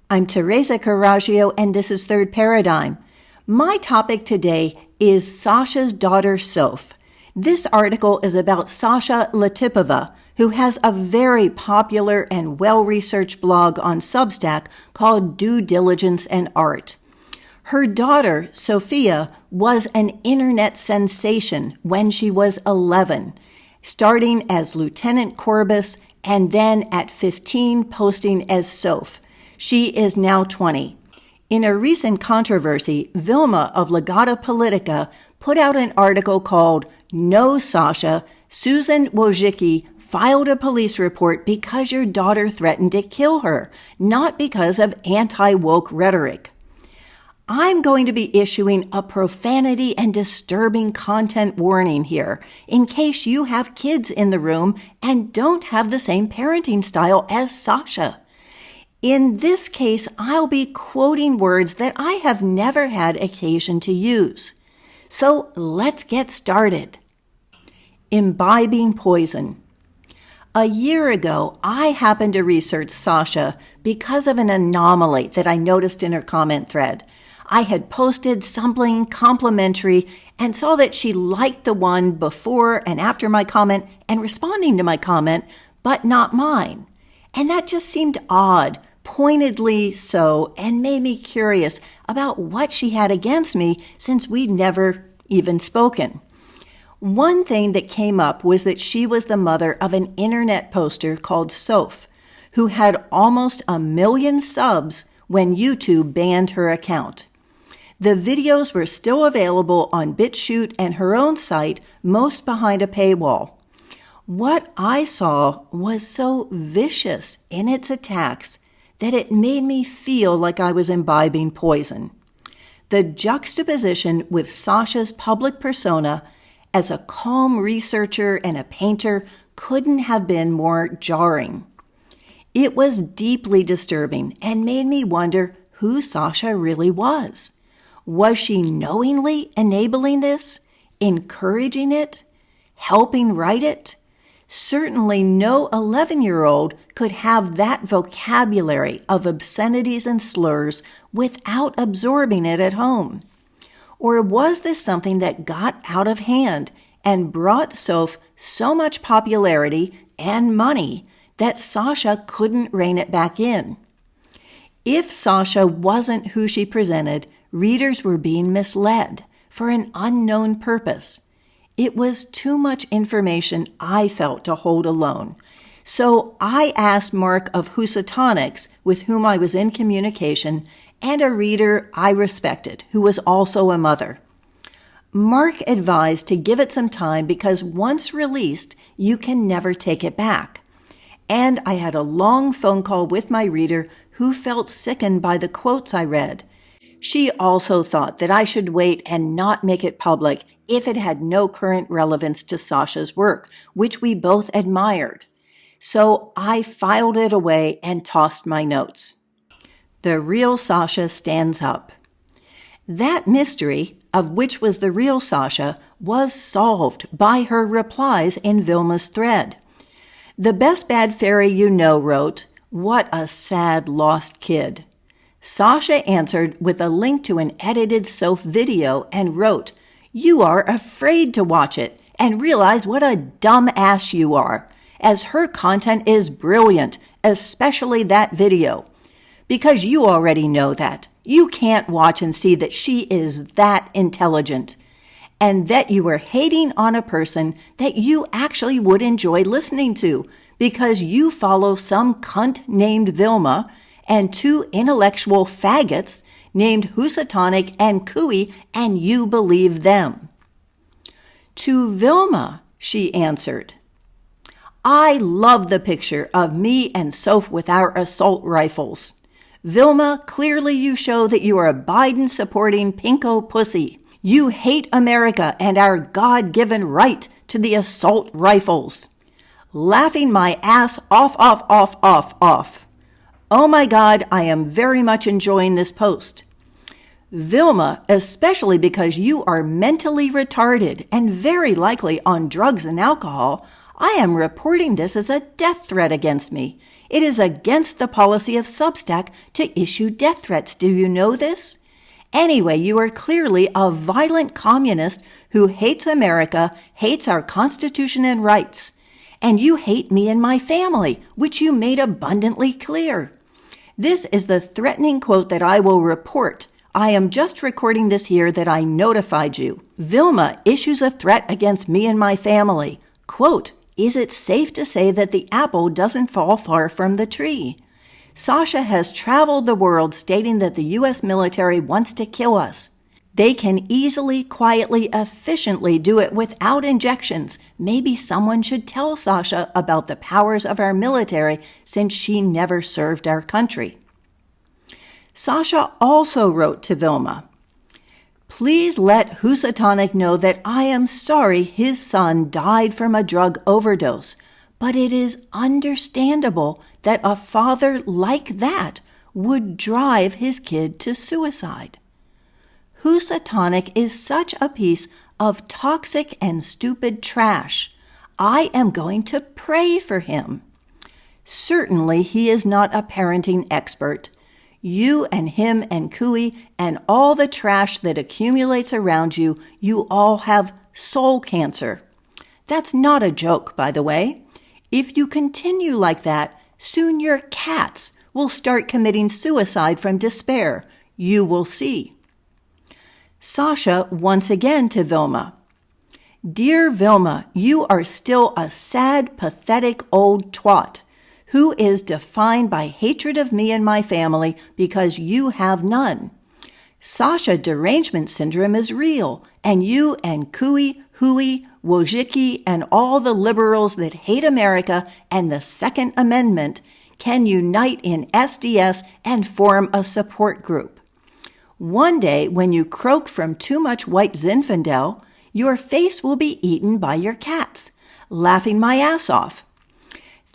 I'm Teresa Carraggio, and this is Third Paradigm. My topic today is Sasha's daughter, Soph. This article is about Sasha Latypova, who has a very popular and well-researched blog on Substack called Diligence Art. Her daughter, Sophia, was an internet sensation when she was 11, starting as Lieutenant Corbus and then at 15 posting as Soph. She is now 20. In a recent controversy, Vilma of Legata Politica put out an article called "No, Sasha, Susan Wojcicki filed a police report because your daughter threatened to kill her, not because of anti-woke rhetoric." I'm going to be issuing a profanity and disturbing content warning here in case you have kids in the room and don't have the same parenting style as Sasha. In this case, I'll be quoting words that I have never had occasion to use. So let's get started. Imbibing poison. A year ago, I happened to research Sasha because of an anomaly that I noticed in her comment thread. I had posted something complimentary and saw that she liked the one before and after my comment and responding to my comment, but not mine. And that just seemed odd, pointedly so, and made me curious about what she had against me since we'd never even spoken. One thing that came up was that she was the mother of an internet poster called Soph, who had almost 1 million subs when YouTube banned her account. The videos were still available on BitChute and her own site, most behind a paywall. What I saw was so vicious in its attacks that it made me feel like I was imbibing poison. The juxtaposition with Sasha's public persona as a calm researcher and a painter couldn't have been more jarring. It was deeply disturbing and made me wonder who Sasha really was. Was she knowingly enabling this, encouraging it, helping write it? Certainly no 11-year-old could have that vocabulary of obscenities and slurs without absorbing it at home. Or was this something that got out of hand and brought Soph so much popularity and money that Sasha couldn't rein it back in? If Sasha wasn't who she presented, readers were being misled for an unknown purpose. It was too much information I felt to hold alone. So I asked Mark of Housatonics, with whom I was in communication, and a reader I respected, who was also a mother. Mark advised to give it some time because once released, you can never take it back. And I had a long phone call with my reader who felt sickened by the quotes I read. She also thought that I should wait and not make it public if it had no current relevance to Sasha's work, which we both admired. So I filed it away and tossed my notes. The real Sasha stands up. That mystery, of which was the real Sasha, was solved by her replies in Vilma's thread. The Best Bad Fairy You Know wrote, "What a sad lost kid." Sasha answered with a link to an edited Soph video and wrote, "You are afraid to watch it and realize what a dumb ass you are, as her content is brilliant, especially that video. Because you already know that. You can't watch and see that she is that intelligent, and that you are hating on a person that you actually would enjoy listening to because you follow some cunt named Vilma and 2 intellectual faggots named Housatonic and Cooey, and you believe them." To Vilma, she answered, "I love the picture of me and Soph with our assault rifles. Vilma, clearly you show that you are a Biden-supporting pinko pussy. You hate America and our God-given right to the assault rifles. Laughing my ass off. Oh my God, I am very much enjoying this post. Vilma, especially because you are mentally retarded and very likely on drugs and alcohol, I am reporting this as a death threat against me. It is against the policy of Substack to issue death threats. Do you know this? Anyway, you are clearly a violent communist who hates America, hates our Constitution and rights. And you hate me and my family, which you made abundantly clear. This is the threatening quote that I will report. I am just recording this here that I notified you. Vilma issues a threat against me and my family. Quote, "Is it safe to say that the apple doesn't fall far from the tree?" Sasha has traveled the world stating that the U.S. military wants to kill us. They can easily, quietly, efficiently do it without injections. Maybe someone should tell Sasha about the powers of our military since she never served our country. Sasha also wrote to Vilma, "Please let Housatonic know that I am sorry his son died from a drug overdose. But it is understandable that a father like that would drive his kid to suicide. Housatonic is such a piece of toxic and stupid trash. I am going to pray for him. Certainly he is not a parenting expert. You and him and Cooey and all the trash that accumulates around you, you all have soul cancer. That's not a joke, by the way. If you continue like that, soon your cats will start committing suicide from despair. You will see." Sasha once again to Vilma. "Dear Vilma, you are still a sad, pathetic old twat who is defined by hatred of me and my family because you have none. Sasha derangement syndrome is real, and you and Cooey, Huey, Wojcicki, and all the liberals that hate America and the Second Amendment can unite in SDS and form a support group. One day, when you croak from too much white Zinfandel, your face will be eaten by your cats, laughing my ass off.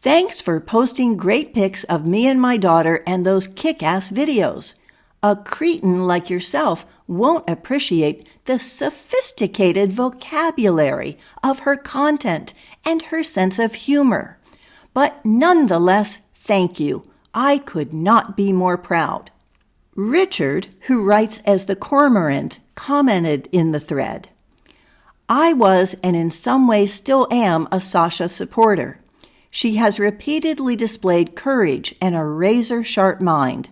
Thanks for posting great pics of me and my daughter and those kick-ass videos. A cretin like yourself won't appreciate the sophisticated vocabulary of her content and her sense of humor. But nonetheless, thank you. I could not be more proud." Richard, who writes as the Cormorant, commented in the thread, "I was and in some ways still am a Sasha supporter. She has repeatedly displayed courage and a razor-sharp mind.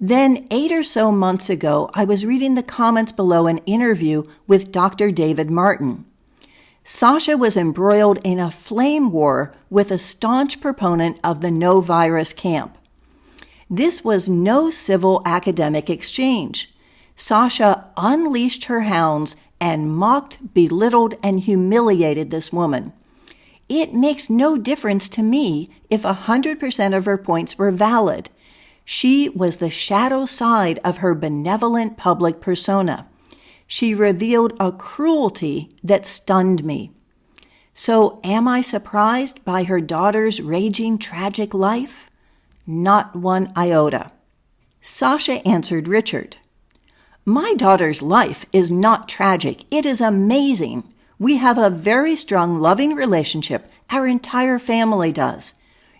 Then 8 or so months ago, I was reading the comments below an interview with Dr. David Martin. Sasha was embroiled in a flame war with a staunch proponent of the no-virus camp. This was no civil academic exchange. Sasha unleashed her hounds and mocked, belittled, and humiliated this woman. It makes no difference to me if 100% of her points were valid. She was the shadow side of her benevolent public persona. She revealed a cruelty that stunned me. So am I surprised by her daughter's raging, tragic life? Not one iota." Sasha answered Richard, "My daughter's life is not tragic. It is amazing. We have a very strong, loving relationship. Our entire family does.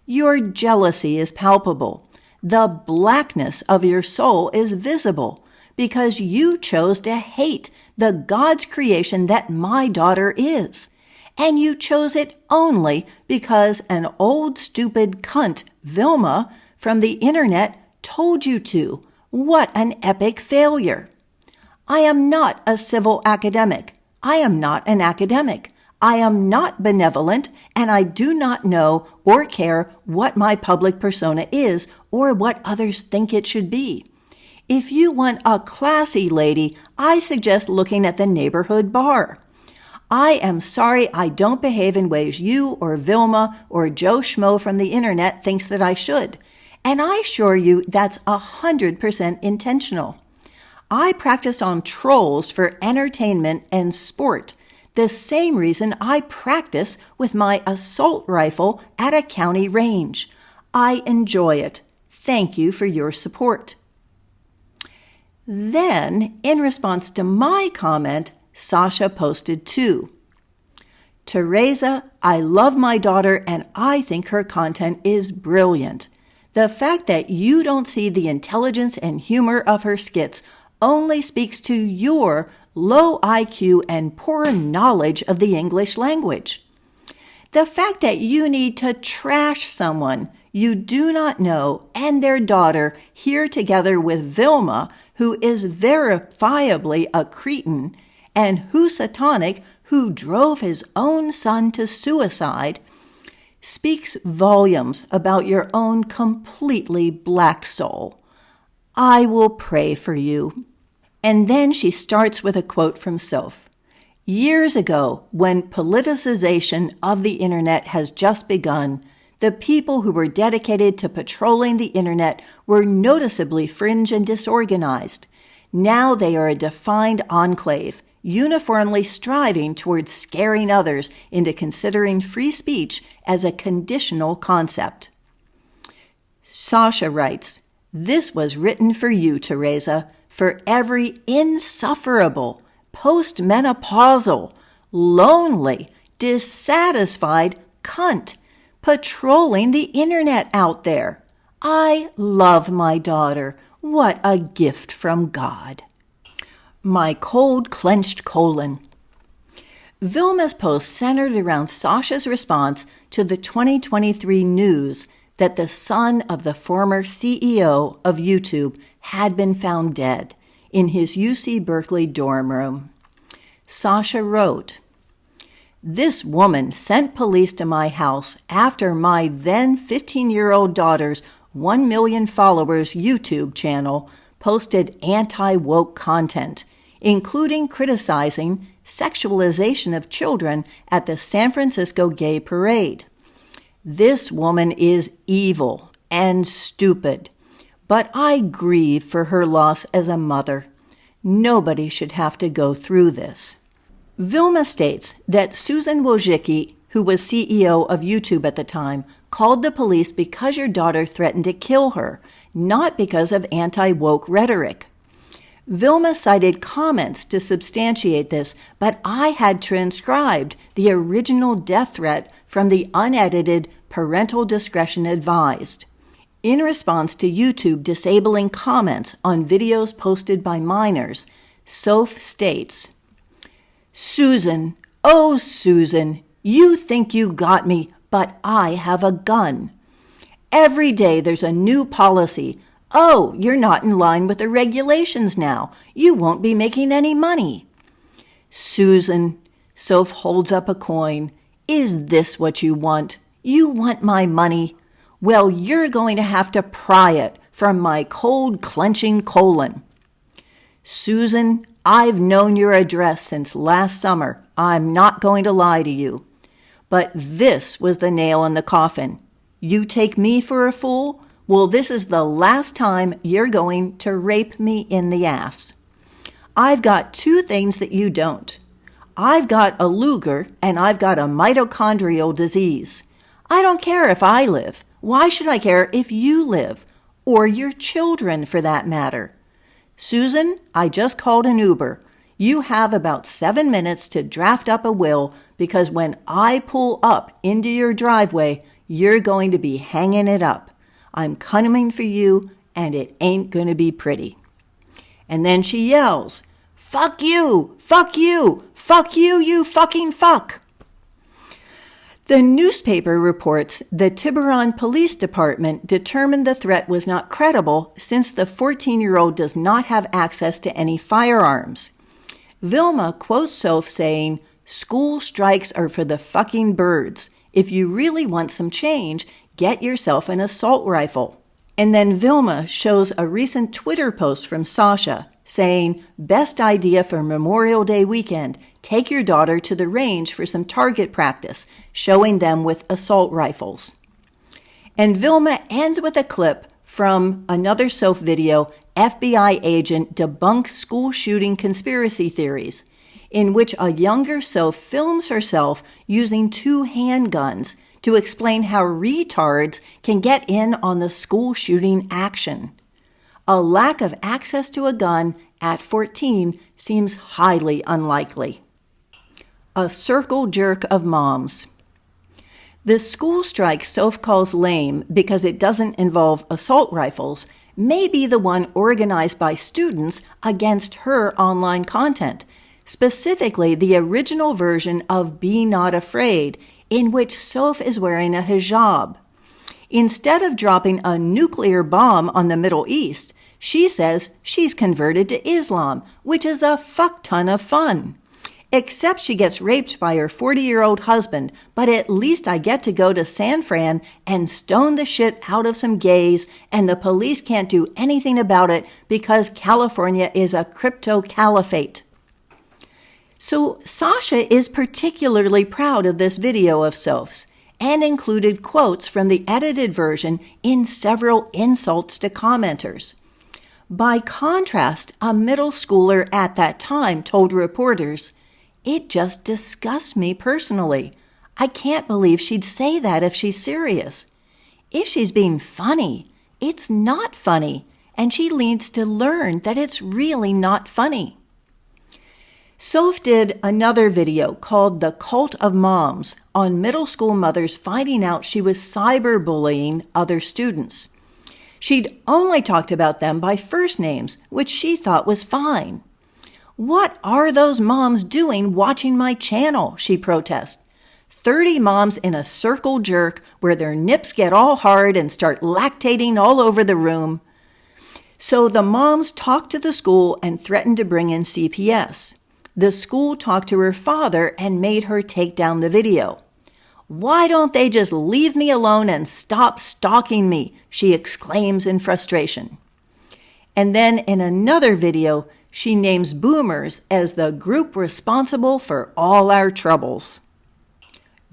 Your jealousy is palpable. The blackness of your soul is visible because you chose to hate the God's creation that my daughter is. And you chose it only because an old stupid cunt, Vilma, from the internet told you to. What an epic failure. I am not a civil academic. I am not an academic. I am not benevolent, and I do not know or care what my public persona is or what others think it should be. If you want a classy lady, I suggest looking at the neighborhood bar. I am sorry I don't behave in ways you or Vilma or Joe Schmo from the internet thinks that I should, and I assure you that's 100% intentional. I practice on trolls for entertainment and sport, the same reason I practice with my assault rifle at a county range. I enjoy it. Thank you for your support." Then, in response to my comment, Sasha posted 2. Teresa, I love my daughter and I think her content is brilliant. The fact that you don't see the intelligence and humor of her skits only speaks to your low IQ and poor knowledge of the English language. The fact that you need to trash someone you do not know and their daughter here together with Vilma, who is verifiably a cretin, and Housatonic, who drove his own son to suicide, speaks volumes about your own completely black soul. I will pray for you. And then she starts with a quote from Soph. Years ago, when politicization of the internet has just begun, the people who were dedicated to patrolling the internet were noticeably fringe and disorganized. Now they are a defined enclave, uniformly striving towards scaring others into considering free speech as a conditional concept. Sasha writes, "This was written for you, Teresa, for every insufferable, postmenopausal, lonely, dissatisfied cunt patrolling the internet out there. I love my daughter. What a gift from God." My cold, clenched colon. Vilma's post centered around Sasha's response to the 2023 news that the son of the former CEO of YouTube had been found dead in his UC Berkeley dorm room. Sasha wrote, "This woman sent police to my house after my then 15-year-old daughter's 1 million followers YouTube channel posted anti-woke content, including criticizing sexualization of children at the San Francisco Gay Parade. This woman is evil and stupid, but I grieve for her loss as a mother. Nobody should have to go through this." Vilma states that Susan Wojcicki, who was CEO of YouTube at the time, called the police because your daughter threatened to kill her, not because of anti-woke rhetoric. Vilma cited comments to substantiate this, but I had transcribed the original death threat from the unedited parental discretion advised. In response to YouTube disabling comments on videos posted by minors, Soph states, "Susan, oh Susan, you think you got me, but I have a gun. Every day there's a new policy. Oh, you're not in line with the regulations now. You won't be making any money." "Susan," Soph holds up a coin, "is this what you want? You want my money? Well, you're going to have to pry it from my cold, clenching colon." "Susan, I've known your address since last summer. I'm not going to lie to you. But this was the nail in the coffin. You take me for a fool? Well, this is the last time you're going to rape me in the ass. I've got two things that you don't. I've got a Luger and I've got a mitochondrial disease. I don't care if I live. Why should I care if you live? Or your children, for that matter. Susan, I just called an Uber. You have about 7 minutes to draft up a will because when I pull up into your driveway, you're going to be hanging it up. I'm coming for you, and it ain't going to be pretty." And then she yells, "Fuck you! Fuck you! Fuck you, you fucking fuck!" The newspaper reports the Tiburon Police Department determined the threat was not credible since the 14-year-old does not have access to any firearms. Vilma quotes Soph saying, "School strikes are for the fucking birds. If you really want some change, get yourself an assault rifle." And then Vilma shows a recent Twitter post from Sasha saying, "Best idea for Memorial Day weekend, take your daughter to the range for some target practice, showing them with assault rifles." And Vilma ends with a clip from another Soph video, FBI agent debunks school shooting conspiracy theories, in which a younger Soph films herself using 2 handguns to explain how retards can get in on the school shooting action. A lack of access to a gun at 14 seems highly unlikely. A circle jerk of moms. The school strike Soph calls lame because it doesn't involve assault rifles may be the one organized by students against her online content, specifically the original version of Be Not Afraid, in which Soph is wearing a hijab. Instead of dropping a nuclear bomb on the Middle East, she says she's converted to Islam, which is a fuck ton of fun. Except she gets raped by her 40-year-old husband, but at least I get to go to San Fran and stone the shit out of some gays, and the police can't do anything about it because California is a crypto caliphate. So Sasha is particularly proud of this video of Soph's and included quotes from the edited version in several insults to commenters. By contrast, a middle schooler at that time told reporters, "It just disgusts me personally. I can't believe she'd say that if she's serious. If she's being funny, it's not funny, and she needs to learn that it's really not funny." Soph did another video called The Cult of Moms on middle school mothers finding out she was cyberbullying other students. She'd only talked about them by first names, which she thought was fine. "What are those moms doing watching my channel?" she protests. 30 moms in a circle jerk where their nips get all hard and start lactating all over the room. So the moms talked to the school and threatened to bring in CPS. The school talked to her father and made her take down the video. "Why don't they just leave me alone and stop stalking me?" she exclaims in frustration. And then in another video, she names boomers as the group responsible for all our troubles.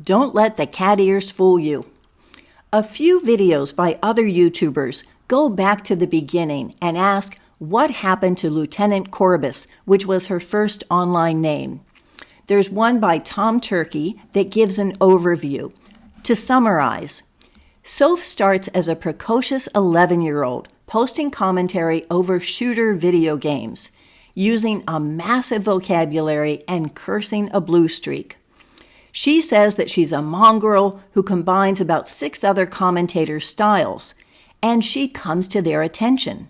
Don't let the cat ears fool you. A few videos by other YouTubers go back to the beginning and ask what happened to Lieutenant Corbus, which was her first online name. There's one by Tom Turkey that gives an overview. To summarize, Soph starts as a precocious 11-year-old, posting commentary over shooter video games, using a massive vocabulary and cursing a blue streak. She says that she's a mongrel who combines about 6 other commentators' styles, and she comes to their attention.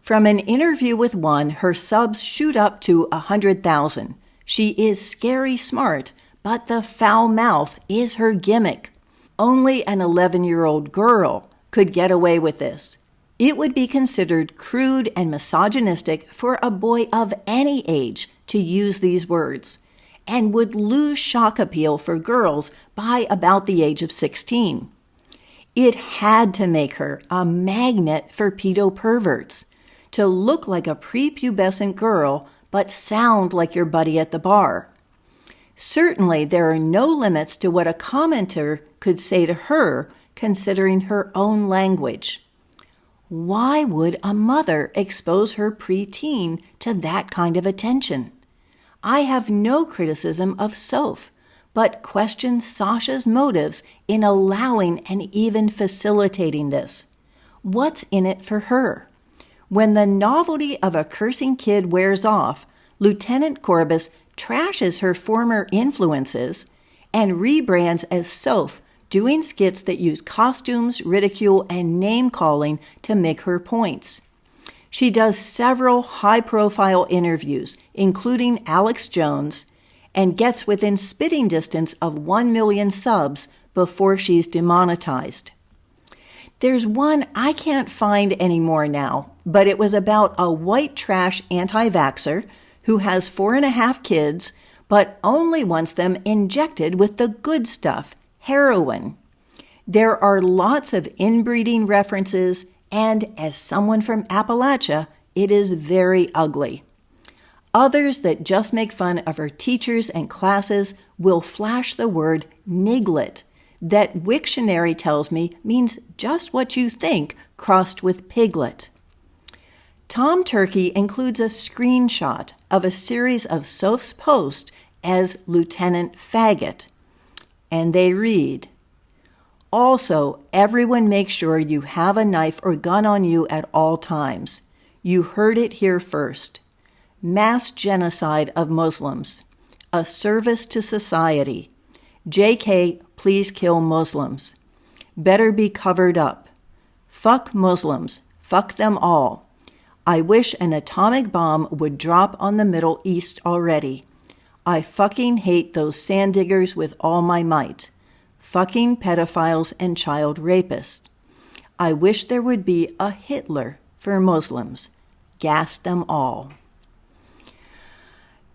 From an interview with one, her subs shoot up to 100,000. She is scary smart, but the foul mouth is her gimmick. Only an 11-year-old girl could get away with this. It would be considered crude and misogynistic for a boy of any age to use these words, and would lose shock appeal for girls by about the age of 16. It had to make her a magnet for pedo perverts, to look like a prepubescent girl but sound like your buddy at the bar. Certainly, there are no limits to what a commenter could say to her considering her own language. Why would a mother expose her preteen to that kind of attention? I have no criticism of Soph, but question Sasha's motives in allowing and even facilitating this. What's in it for her? When the novelty of a cursing kid wears off, Lieutenant Corbus trashes her former influences and rebrands as Soph, doing skits that use costumes, ridicule, and name-calling to make her points. She does several high-profile interviews, including Alex Jones, and gets within spitting distance of 1 million subs before she's demonetized. There's one I can't find anymore now, but it was about a white trash anti-vaxxer who has 4.5 kids, but only wants them injected with the good stuff, heroin. There are lots of inbreeding references, and as someone from Appalachia, it is very ugly. Others that just make fun of her teachers and classes will flash the word niglet, that Wiktionary tells me means just what you think crossed with piglet. Tom Turkey includes a screenshot of a series of Soph's posts as Lieutenant Faggot, and they read, "Also, everyone make sure you have a knife or gun on you at all times. You heard it here first. Mass genocide of Muslims. A service to society. JK, please kill Muslims. Better be covered up. Fuck Muslims. Fuck them all. I wish an atomic bomb would drop on the Middle East already. I fucking hate those sand diggers with all my might. Fucking pedophiles and child rapists. I wish there would be a Hitler for Muslims. Gas them all.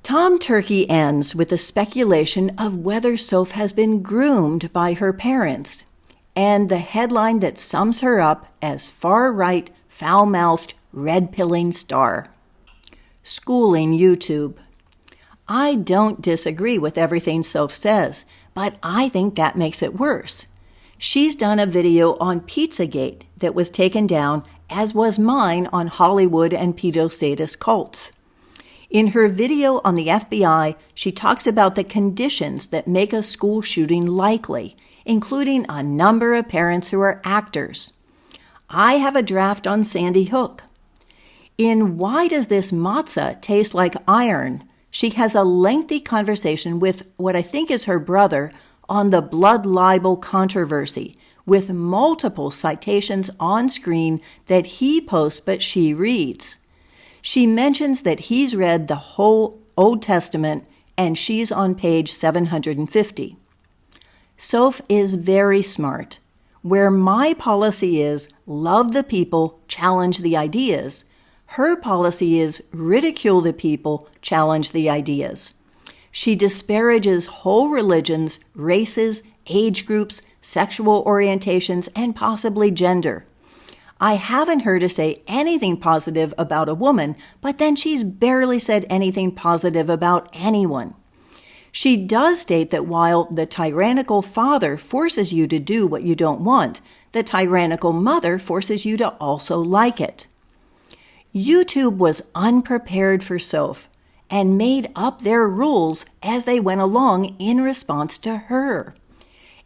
Tom Turkey ends with the speculation of whether Soph has been groomed by her parents, and the headline that sums her up as far-right, foul-mouthed, red-pilling star. Schooling YouTube. I don't disagree with everything Soph says, but I think that makes it worse. She's done a video on Pizzagate that was taken down, as was mine on Hollywood and pedo-sadist cults. In her video on the FBI, she talks about the conditions that make a school shooting likely, including a number of parents who are actors. I have a draft on Sandy Hook. In Why Does This Matzah Taste Like Iron?, she has a lengthy conversation with what I think is her brother on the blood libel controversy, with multiple citations on screen that he posts but she reads. She mentions that he's read the whole Old Testament and she's on page 750. Soph is very smart. Where my policy is love the people, challenge the ideas, her policy is ridicule the people, challenge the ideas. She disparages whole religions, races, age groups, sexual orientations, and possibly gender. I haven't heard her say anything positive about a woman, but then she's barely said anything positive about anyone. She does state that while the tyrannical father forces you to do what you don't want, the tyrannical mother forces you to also like it. YouTube was unprepared for Soph and made up their rules as they went along in response to her.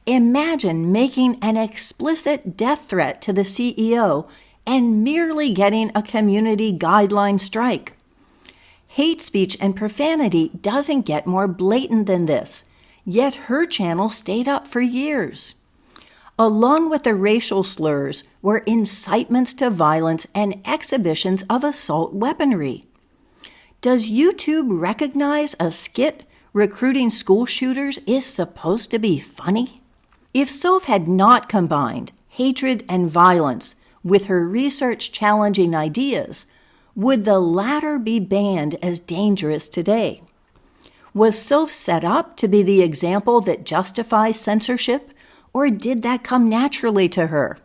Imagine making an explicit death threat to the CEO and merely getting a community guideline strike. Hate speech and profanity doesn't get more blatant than this, yet her channel stayed up for years. Along with the racial slurs were incitements to violence and exhibitions of assault weaponry. Does YouTube recognize a skit recruiting school shooters is supposed to be funny? If Soph had not combined hatred and violence with her research challenging ideas, would the latter be banned as dangerous today? Was Soph set up to be the example that justifies censorship, or did that come naturally to her?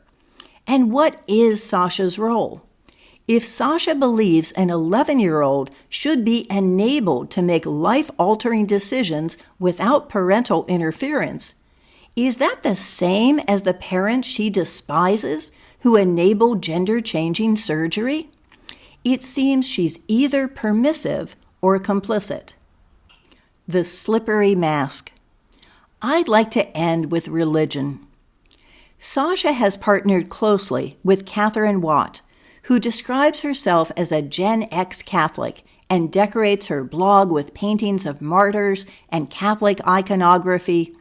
And what is Sasha's role? If Sasha believes an 11-year-old should be enabled to make life-altering decisions without parental interference, is that the same as the parents she despises who enable gender-changing surgery? It seems she's either permissive or complicit. The slippery mask. I'd like to end with religion. Sasha has partnered closely with Catherine Watt, who describes herself as a Gen X Catholic and decorates her blog with paintings of martyrs and Catholic iconography.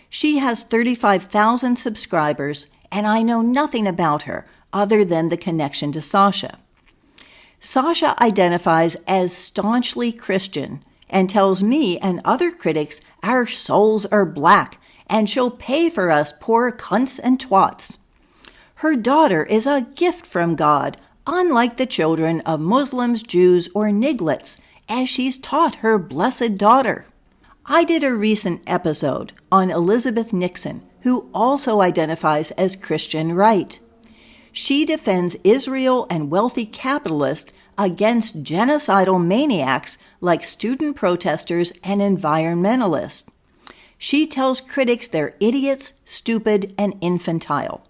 She has 35,000 subscribers, and I know nothing about her other than the connection to Sasha. Sasha identifies as staunchly Christian and tells me and other critics our souls are black and she'll pay for us poor cunts and twats. Her daughter is a gift from God, unlike the children of Muslims, Jews, or niglets, as she's taught her blessed daughter. I did a recent episode on Elizabeth Nixon, who also identifies as Christian right. She defends Israel and wealthy capitalists against genocidal maniacs like student protesters and environmentalists. She tells critics they're idiots, stupid, and infantile.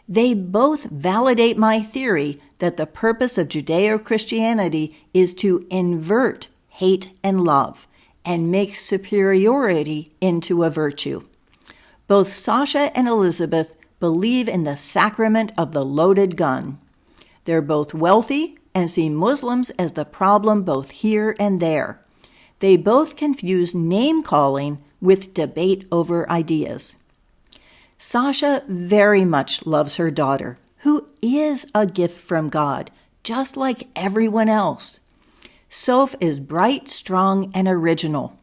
They both validate my theory that the purpose of Judeo-Christianity is to invert hate and love and make superiority into a virtue. Both Sasha and Elizabeth believe in the sacrament of the loaded gun. They're both wealthy and see Muslims as the problem both here and there. They both confuse name-calling with debate over ideas. Sasha very much loves her daughter, who is a gift from God, just like everyone else. Soph is bright, strong, and original.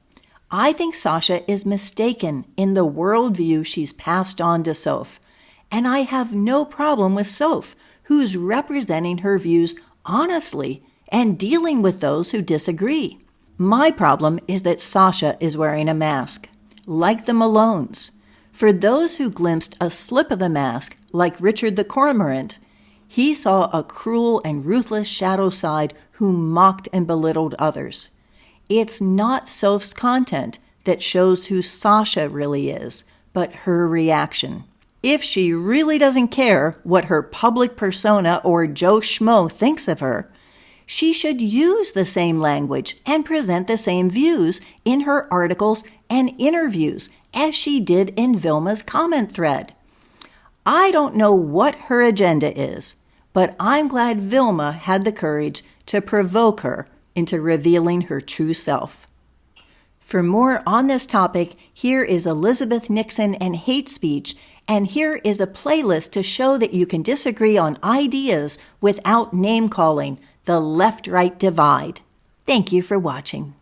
I think Sasha is mistaken in the worldview she's passed on to Soph, and I have no problem with Soph, who's representing her views honestly and dealing with those who disagree. My problem is that Sasha is wearing a mask, like the Malones. For those who glimpsed a slip of the mask, like Richard the Cormorant, he saw a cruel and ruthless shadow side who mocked and belittled others. It's not Soph's content that shows who Sasha really is, but her reaction. If she really doesn't care what her public persona or Joe Schmo thinks of her, she should use the same language and present the same views in her articles and interviews as she did in Vilma's comment thread. I don't know what her agenda is, but I'm glad Vilma had the courage to provoke her into revealing her true self. For more on this topic, here is Elizabeth Nixon and hate speech, and here is a playlist to show that you can disagree on ideas without name-calling, the left-right divide. Thank you for watching.